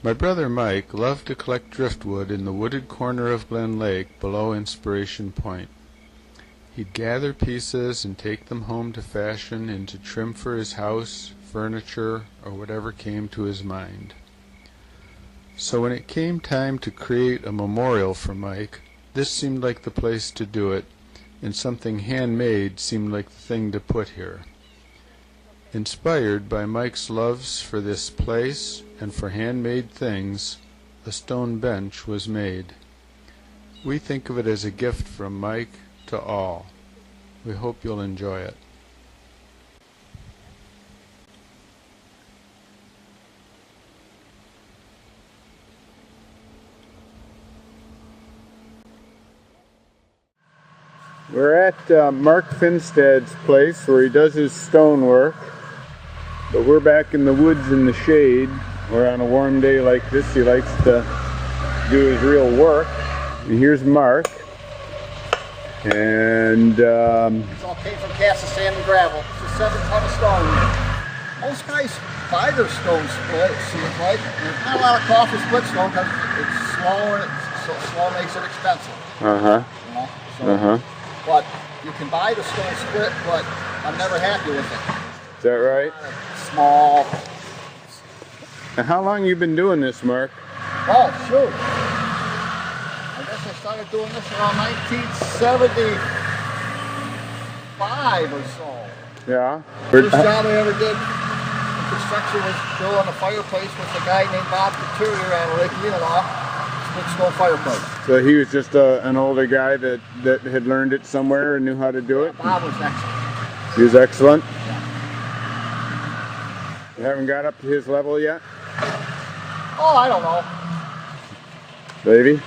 My brother Mike loved to collect driftwood in the wooded corner of Glen Lake below Inspiration Point. He'd gather pieces and take them home to fashion into trim for his house, furniture, or whatever came to his mind. So when it came time to create a memorial for Mike, this seemed like the place to do it, and something handmade seemed like the thing to put here. Inspired by Mike's loves for this place and for handmade things, a stone bench was made. We think of it as a gift from Mike to all. We hope you'll enjoy it. We're at Mark Finstead's place where he does his stonework, but we're back in the woods in the shade, where on a warm day like this he likes to do his real work. And here's Mark, and it's all came from cast of sand and gravel. It's a 7-ton of stone. Most guys buy their stone split, it seems like. And there's not a lot of cost for split stone because it's slow, and so slow makes it expensive. You know? So, but you can buy the stone split, but I'm never happy with it. Is that right? Small. And how long you been doing this, Mark? Oh, shoot. I guess I started doing this around 1975 or so. Yeah. First job I ever did in construction was building a fireplace with a guy named Bob Couturier out of Lake Minelaw. Split stone fireplace. So he was just an older guy that had learned it somewhere and knew how to do it? Bob was excellent. He was excellent? Yeah. You haven't got up to his level yet? Oh, I don't know. Maybe?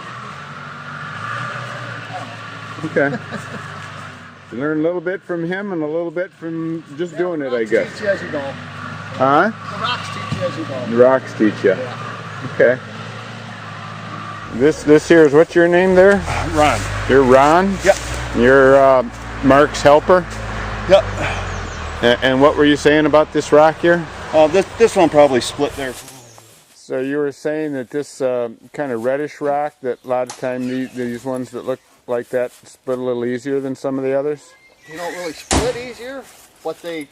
Okay. You learn a little bit from him and a little bit from just doing it, I guess. Teach you as you go. Huh? The rocks teach you as you go. The rocks teach you. Yeah. Okay. This here is, what's your name there? Ron. You're Ron? Yep. You're Mark's helper? Yep. And what were you saying about this rock here? This one probably split there. So you were saying that this kind of reddish rock, that a lot of time these ones that look like that split a little easier than some of the others? They don't really split easier, but they're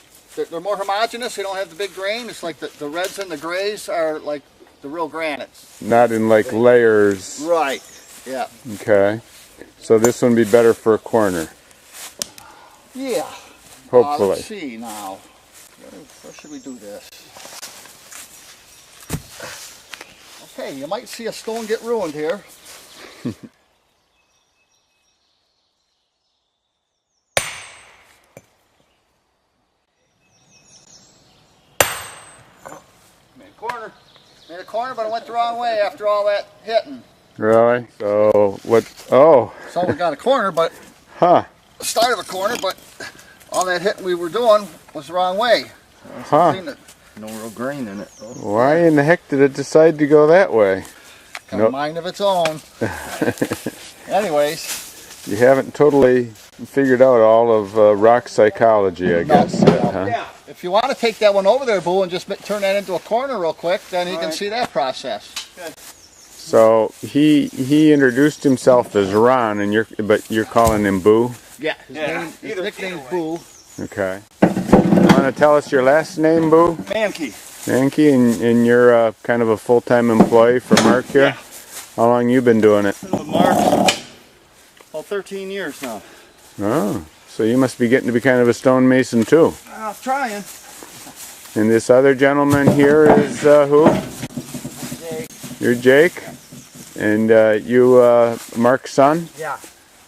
more homogeneous. They don't have the big grain. It's like the reds and the grays are like the real granites. Not in like layers. Right, yeah. Okay. So this one would be better for a corner. Yeah. Hopefully. Let's see now. Where should we do this? Okay, you might see a stone get ruined here. Made a corner, but I went the wrong way after all that hitting. Really? So what? Oh. So we got a corner, but Huh. the start of a corner, but all that hitting we were doing was the wrong way. Huh. No real grain in it. Why in the heck did it decide to go that way? Got a mind of its own. Anyways. You haven't totally figured out all of rock psychology, I guess. Huh? Yeah. If you want to take that one over there, Boo, and just turn that into a corner real quick, then you can see that process. Good. So he introduced himself as Ron, and but you're calling him Boo? Yeah. His nickname's Boo. Okay. You want to tell us your last name, Boo? Mankey. Mankey, and you're kind of a full-time employee for Mark here? Yeah. How long you been doing it? Mark. Well, 13 years now. Oh, so you must be getting to be kind of a stonemason too. I'm trying. And this other gentleman here is who? Jake. You're Jake? And you Mark's son? Yeah.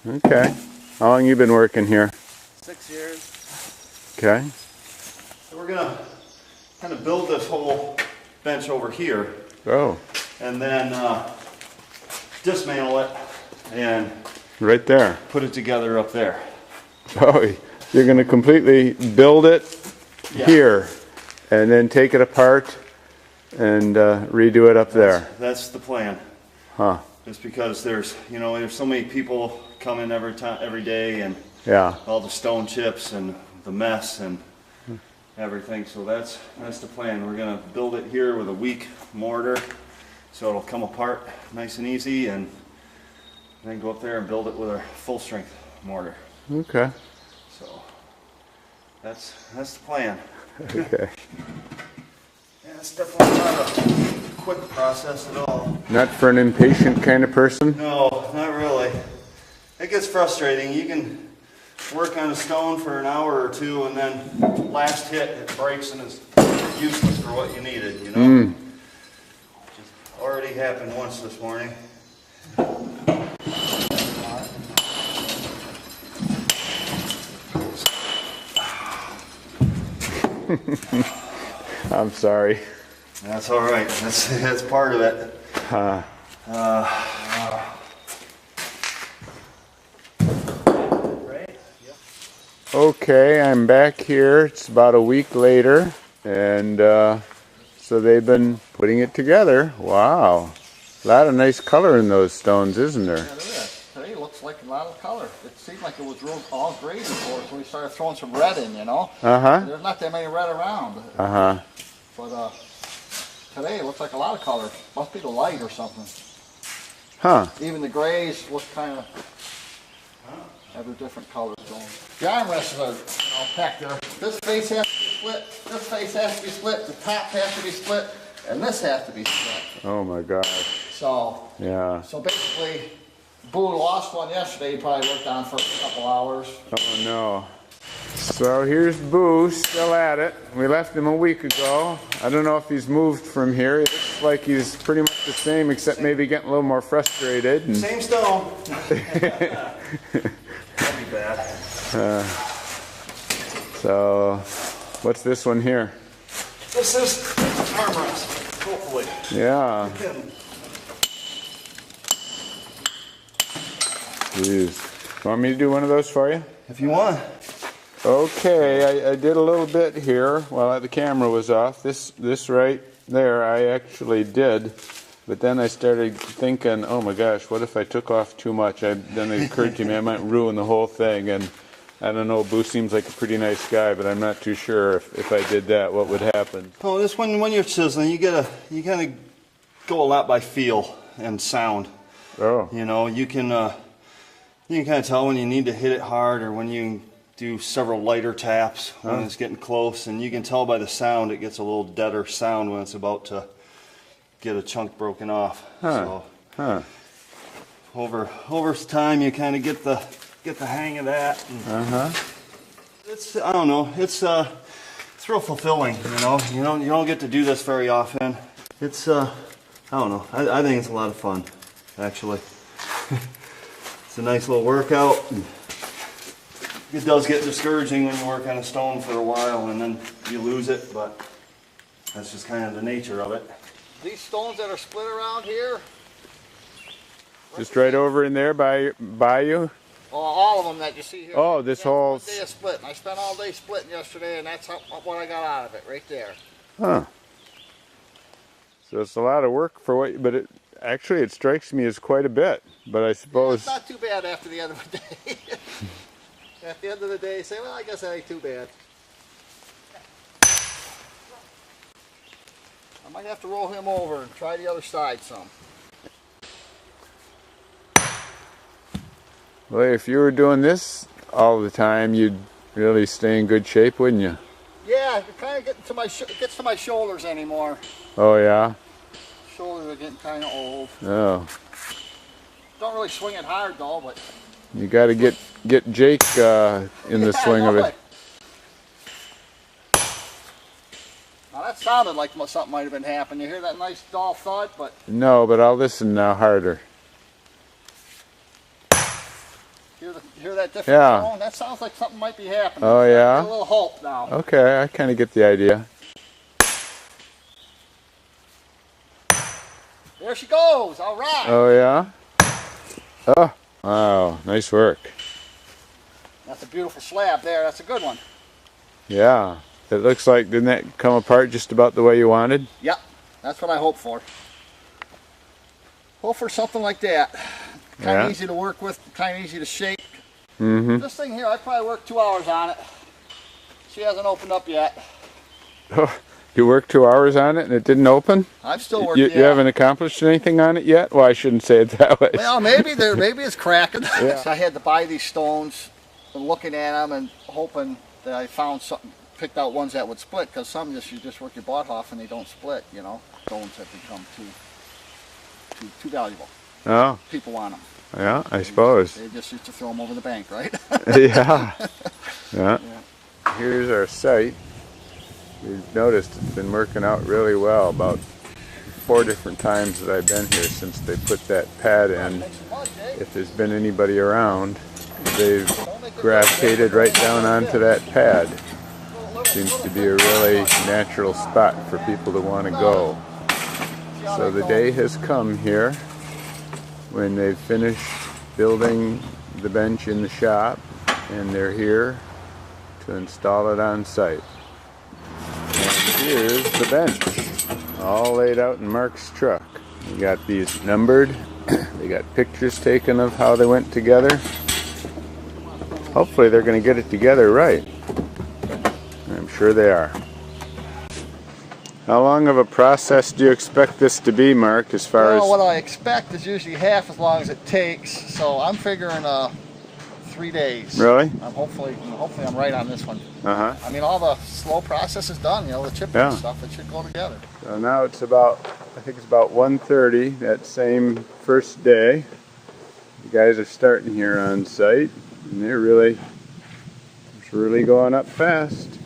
Okay. How long you been working here? 6 years. Okay. So we're gonna kind of build this whole bench over here, Oh, and then dismantle it and right there. put it together up there. Oh, you're going to completely build it here and then take it apart and redo it up there. That's the plan. Huh. Just because there's so many people coming every day, and Yeah. all the stone chips and the mess and everything. So that's the plan. We're gonna build it here with a weak mortar, So it'll come apart nice and easy, and then go up there and build it with a full strength mortar. Okay. So that's the plan. Okay. Yeah, it's definitely not a quick process at all. Not for an impatient kind of person? No, not really. It gets frustrating. You can work on a stone for an hour or two, and then last hit it breaks and it's useless for what you needed, you know? Just already happened once this morning. I'm sorry. That's all right. That's part of it. Okay, I'm back here. It's about a week later, and so they've been putting it together. Wow. A lot of nice color in those stones, isn't there? Yeah, there is. Today it looks like a lot of color. It seemed like it was real all gray before, so we started throwing some red in, you know? Uh-huh. There's not that many red around. Uh-huh. But today it looks like a lot of color. Must be the light or something. Huh. Even the grays look kind of have their different colors going. The armrests are all packed there. This face has to be split, this face has to be split, the top has to be split, and this has to be split. Oh my gosh. So, Yeah. so basically, Boo lost one yesterday. He probably worked on for a couple hours. Oh no. So here's Boo, still at it. We left him a week ago. I don't know if he's moved from here. It looks like he's pretty much the same, except maybe getting a little more frustrated. And Same stone. That'd be bad. So, what's this one here? This is armrest, hopefully. Yeah. Jeez. Want me to do one of those for you? If you want. Okay, I did a little bit here while the camera was off. This right there I actually did, but then I started thinking, oh my gosh, what if I took off too much? Then it occurred to me I might ruin the whole thing, and I don't know, Boo seems like a pretty nice guy, but I'm not too sure if I did that, what would happen. Oh, this when you're chiseling, you kind of go a lot by feel and sound. Oh. You know, you can kind of tell when you need to hit it hard, or when you do several lighter taps when it's getting close, and you can tell by the sound it gets a little deader sound when it's about to get a chunk broken off. So over time you kind of get the hang of that. And it's, I don't know, it's real fulfilling, you know. You don't get to do this very often. It's I don't know. I think it's a lot of fun, actually. It's a nice little workout. It does get discouraging when you work on a stone for a while and then you lose it, but that's just kind of the nature of it. These stones that are split around here. Just right over in there by you? Oh, all of them that you see here. Oh, this whole... One day of splitting. I spent all day splitting yesterday, and that's what I got out of it, right there. Huh. So it's a lot of work for what, but it strikes me as quite a bit. But I suppose... Yeah, it's not too bad after the end of the day. At the end of the day, you say, well, I guess that ain't too bad. I might have to roll him over and try the other side some. Well, if you were doing this all the time, you'd really stay in good shape, wouldn't you? Yeah, it kind of gets to my shoulders anymore. Oh, yeah? Shoulders are getting kind of old. Oh. Don't really swing it hard, though, but... You got to get Jake in the swing of it. Now that sounded like something might have been happening. You hear that nice dull thud, but... No, but I'll listen now harder. Hear that different tone? That sounds like something might be happening. Oh, yeah? Get a little hope now. Okay, I kind of get the idea. There she goes. All right. Oh, yeah? Oh, wow. Nice work. That's a beautiful slab there. That's a good one. Yeah. It looks like, didn't that come apart just about the way you wanted? Yep. That's what I hope for. Hope for something like that. Kind of easy to work with, kind of easy to shape. This thing here, I probably worked 2 hours on it. She hasn't opened up yet. Oh, You worked 2 hours on it and it didn't open? I'm still working. You haven't accomplished anything on it yet? Well, I shouldn't say it that way. Well, maybe it's cracking. Yeah. So I had to buy these stones, and looking at them and hoping that I found something, picked out ones that would split, because some you just work your butt off and they don't split. You know, stones have become too valuable. Oh. People want them. Yeah, I suppose. They just used to throw them over the bank, right? Yeah. Yeah. Here's our site. You've noticed it's been working out really well. About 4 different times that I've been here since they put that pad in. If there's been anybody around, they've gravitated right down onto that pad. Seems to be a really natural spot for people to want to go. So the day has come here when they've finished building the bench in the shop, and they're here to install it on site. And here's the bench, all laid out in Mark's truck. We got these numbered. They got pictures taken of how they went together. Hopefully they're going to get it together right. I'm sure they are. How long of a process do you expect this to be, Mark, as far as... Well, what I expect is usually half as long as it takes, so I'm figuring 3 days. Really? Hopefully I'm right on this one. Uh-huh. I mean, all the slow process is done, you know, the chipping and stuff, it should go together. So now it's about, I think it's about 1:30 that same first day. The guys are starting here on site, and it's really going up fast.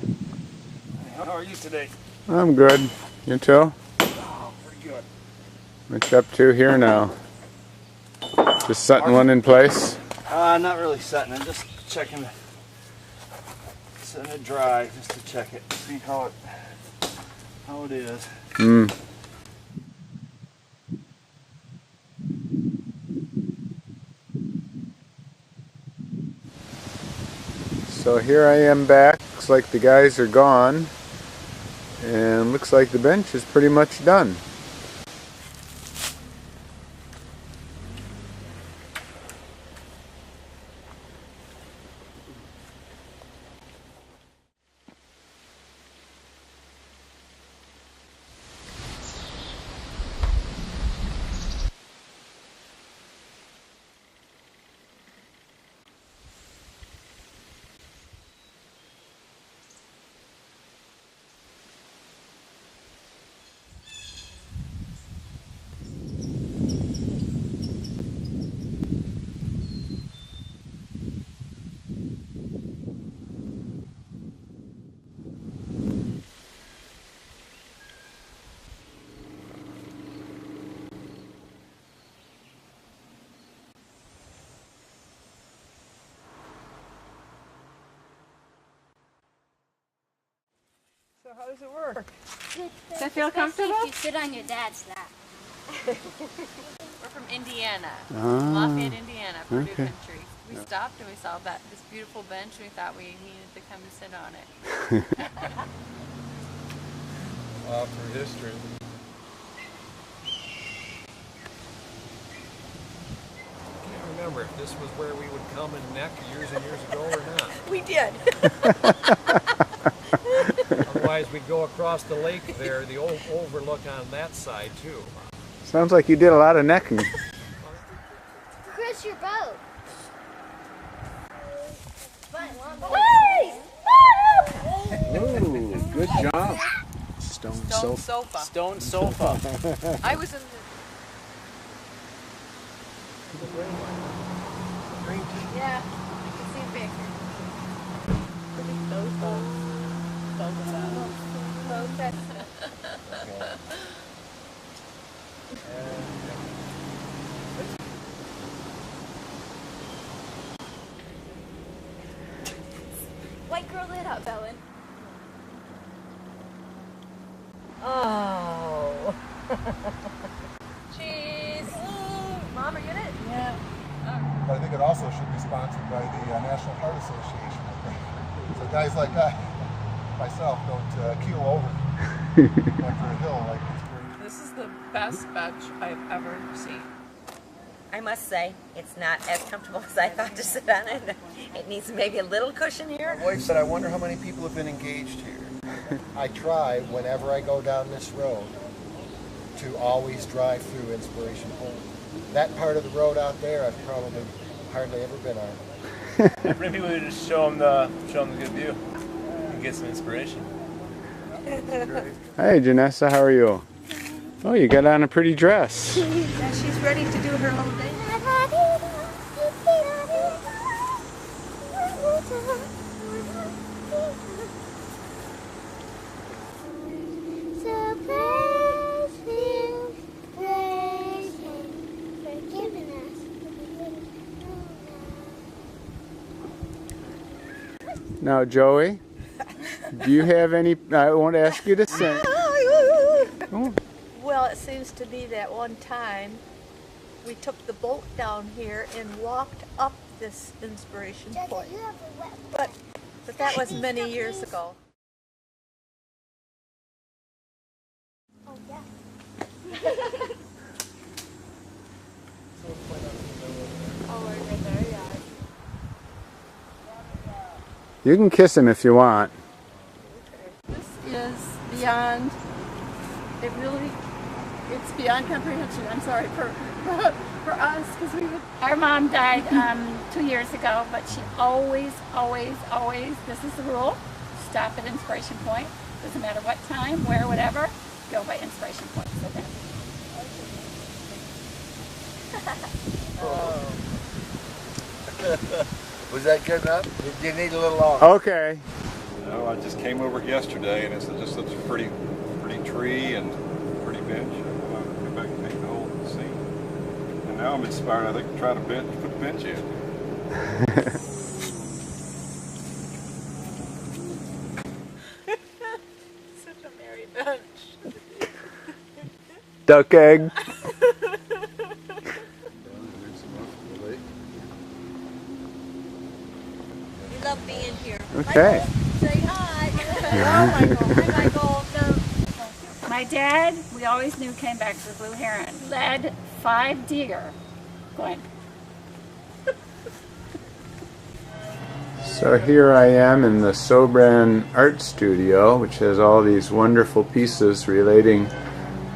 How are you today? I'm good. You too? Oh, pretty good. What you up to here now? Just setting one in place? Not really setting it, just checking it. Setting it dry just to check it, see how it is. Mm. So here I am back. Looks like the guys are gone. And looks like the bench is pretty much done. So how does it work? Does that feel comfortable? If you sit on your dad's lap. We're from Indiana, Lafayette, Indiana, Purdue country. We stopped and we saw this beautiful bench and we thought we needed to come and sit on it. For history. I can't remember if this was where we would come and neck years and years ago or not. We did. Otherwise, we'd go across the lake there, the old overlook on that side too. Sounds like you did a lot of necking. Chris, your boat. Ooh, good job. Stone sofa. Stone sofa. I was in Yeah, you can see a picture. Those boats. White girl lit up, Ellen. Oh. Cheese. Mom, are you in it? Yeah. But I think it also should be sponsored by the National Heart Association, I think. So guys like myself don't keel over after a hill like this. This is the best bench I've ever seen. I must say, it's not as comfortable as I thought to sit on it. It needs maybe a little cushion here. My wife said, I wonder how many people have been engaged here. I try, whenever I go down this road, to always drive through Inspiration Point. That part of the road out there, I've probably hardly ever been on. Maybe we would just show them the good view and get some inspiration. Hey, Janessa, how are you? Oh, you got on a pretty dress. Yeah, she's ready to do her little dance. So praise Him, praise Him for giving us. Now, Joey, do you have any? I won't ask you to sing. Oh. Well, it seems to be that one time we took the boat down here and walked up this Inspiration Point. But that was many years ago. Oh, yeah. Oh, right there, yeah. You can kiss him if you want. This is beyond, it's beyond comprehension. I'm sorry for us, because our mom died 2 years ago, but she always, this is the rule, stop at Inspiration Point. Doesn't matter what time, where, whatever, go by Inspiration Point. So that's Was that good enough? Did you need a little longer? Okay. No, I just came over yesterday, and it's just such a pretty tree and pretty bench. I want to go back and take the whole scene. And now I'm inspired. I think to try to put the bench in. Such a merry bench. Duck egg. We love being here. Okay. Say hi. Hi, Michael. my dad, we always knew came back for blue heron. Led 5 deer. Glen. So here I am in the Sobran Art Studio, which has all these wonderful pieces relating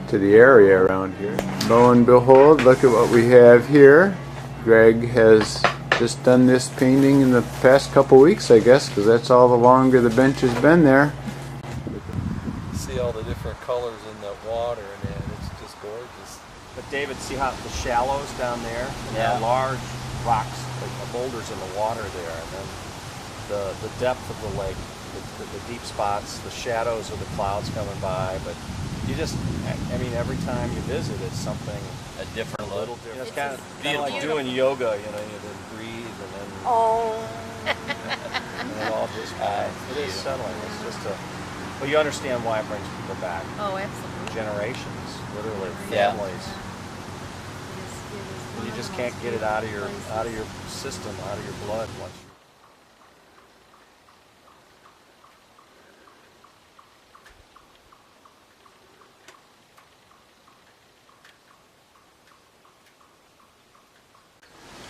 to the area around here. Lo and behold, look at what we have here. Greg has just done this painting in the past couple weeks, I guess, because that's all the longer the bench has been there. See all the different colors in the water, and it's just gorgeous. But David, see how the shallows down there? Yeah. The large rocks, like the boulders in the water there, and then the depth of the lake, the deep spots, the shadows of the clouds coming by. But you just, I mean, every time you visit, it's something a different look. Little different. It's kind of like doing yoga, you know, you then breathe and then and then all just it is settling. It's just a, well, you understand why it brings people back. Oh, absolutely. Generations, literally, Yeah. families. You just can't get it out of your system, out of your blood once.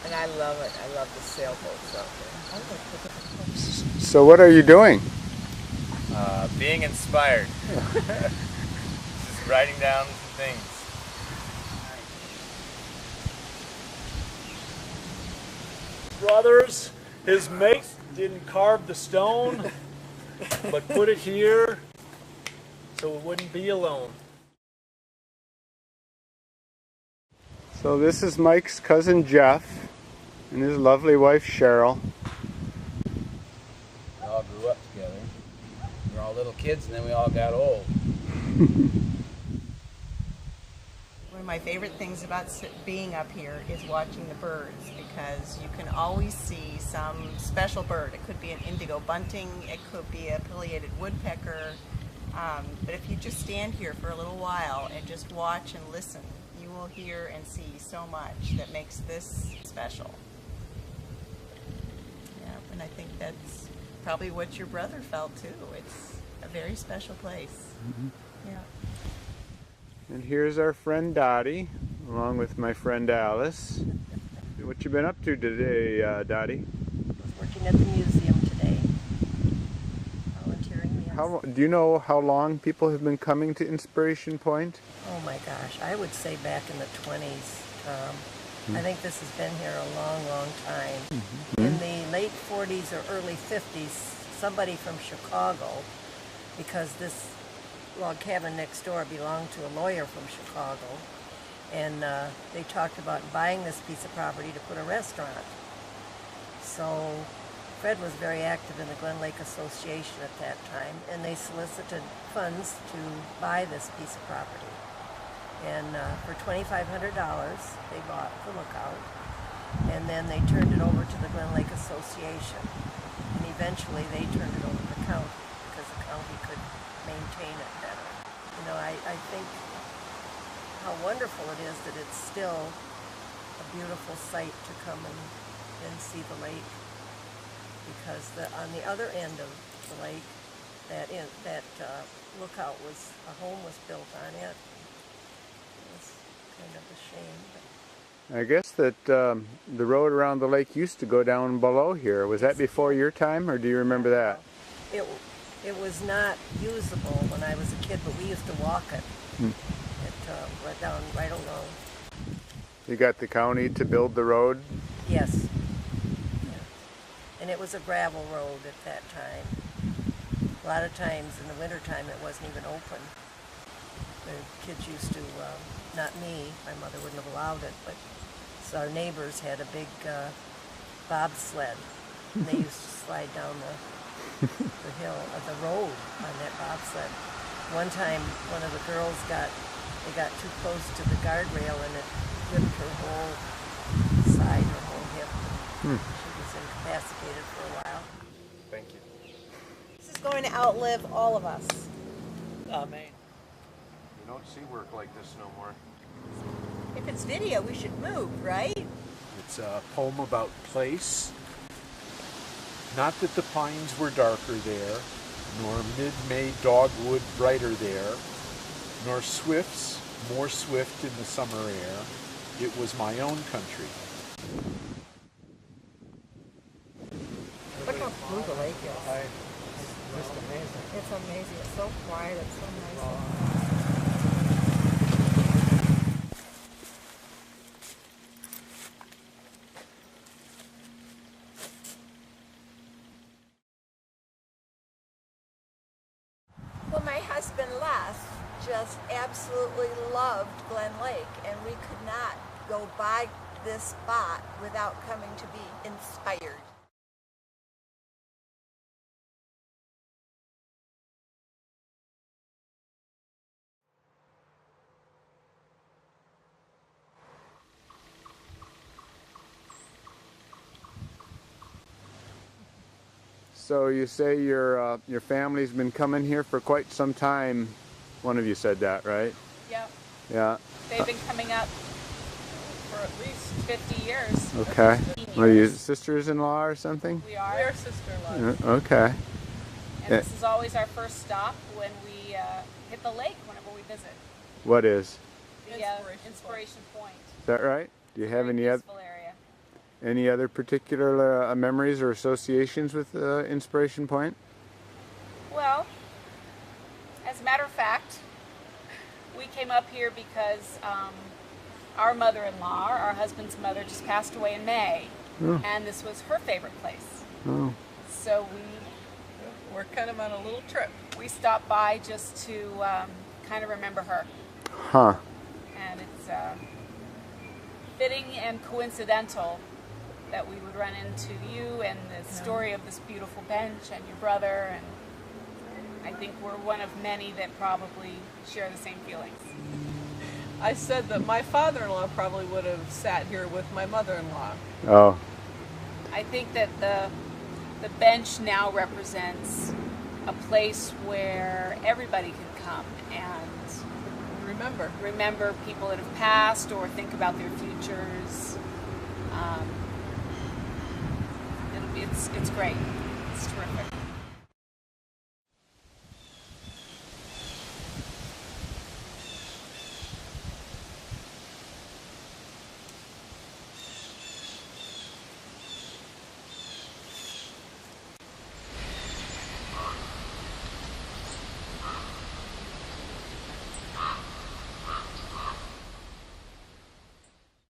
And I love it. I love the sailboats out there. So what are you doing? Being inspired. Just writing down some things. Brothers, his mate didn't carve the stone, but put it here so it wouldn't be alone. So this is Mike's cousin Jeff and his lovely wife Cheryl. We all grew up together. We were all little kids, and then we all got old. One of my favorite things about being up here is watching the birds, because you can always see some special bird. It could be an indigo bunting, it could be a pileated woodpecker, but if you just stand here for a little while and just watch and listen, you will hear and see so much that makes this special. Yeah, and I think that's probably what your brother felt too. It's a very special place. Mm-hmm. Yeah. And here's our friend Dottie, along with my friend Alice. What you been up to today, Dottie? I was working at the museum today, volunteering the Do you know how long people have been coming to Inspiration Point? Oh my gosh, I would say back in the 20s. I think this has been here a long, long time. In the late 40s or early 50s, somebody from Chicago, because this log cabin next door belonged to a lawyer from Chicago, and they talked about buying this piece of property to put a restaurant. So Fred was very active in the Glen Lake Association at that time, and they solicited funds to buy this piece of property. And for $2,500, they bought the lookout, and then they turned it over to the Glen Lake Association. And eventually they turned it over to the county, because the county could maintain it better. You know, I think how wonderful it is that it's still a beautiful sight to come and see the lake, because on the other end of the lake, that lookout a home was built on it. It was kind of a shame. But I guess that the road around the lake used to go down below here. Was that before your time, or do you remember that? It was not usable when I was a kid, but we used to walk it. It went down right along. You got the county to build the road? Yes. Yeah. And it was a gravel road at that time. A lot of times in the wintertime it wasn't even open. The kids used to, not me, my mother wouldn't have allowed it, but so our neighbors had a big bobsled. And they used to slide down the road on that bobsled. One time one of the girls got too close to the guardrail and it ripped her whole side, her whole hip. She was incapacitated for a while. Thank you. This is going to outlive all of us. Amen. You don't see work like this no more. If it's video, we should move, right? It's a poem about place. Not that the pines were darker there, nor mid-May dogwood brighter there, nor swifts more swift in the summer air. It was my own country. Look how blue the lake is. Just amazing. It's amazing. It's so quiet. It's so nice. Well, my husband Les just absolutely loved Glen Lake, and we could not go by this spot without coming to be inspired. So you say your family's been coming here for quite some time. One of you said that, right? Yep. Yeah. They've been coming up for at least 50 years. Okay. Are you sisters-in-law or something? We are. We're sister-in-law. Okay. And this is always our first stop when we hit the lake whenever we visit. What is? The Inspiration Point. Is that right? Do you have any other? Area. Any other particular memories or associations with Inspiration Point? Well, as a matter of fact, we came up here because our mother-in-law, our husband's mother, just passed away in May, and this was her favorite place. Oh. So we're kind of on a little trip. We stopped by just to kind of remember her. Huh. And it's fitting and coincidental that we would run into you and the story of this beautiful bench and your brother, and I think we're one of many that probably share the same feelings. I said that my father-in-law probably would have sat here with my mother-in-law. Oh. I think that the bench now represents a place where everybody can come and remember people that have passed or think about their futures. It's great. It's terrific.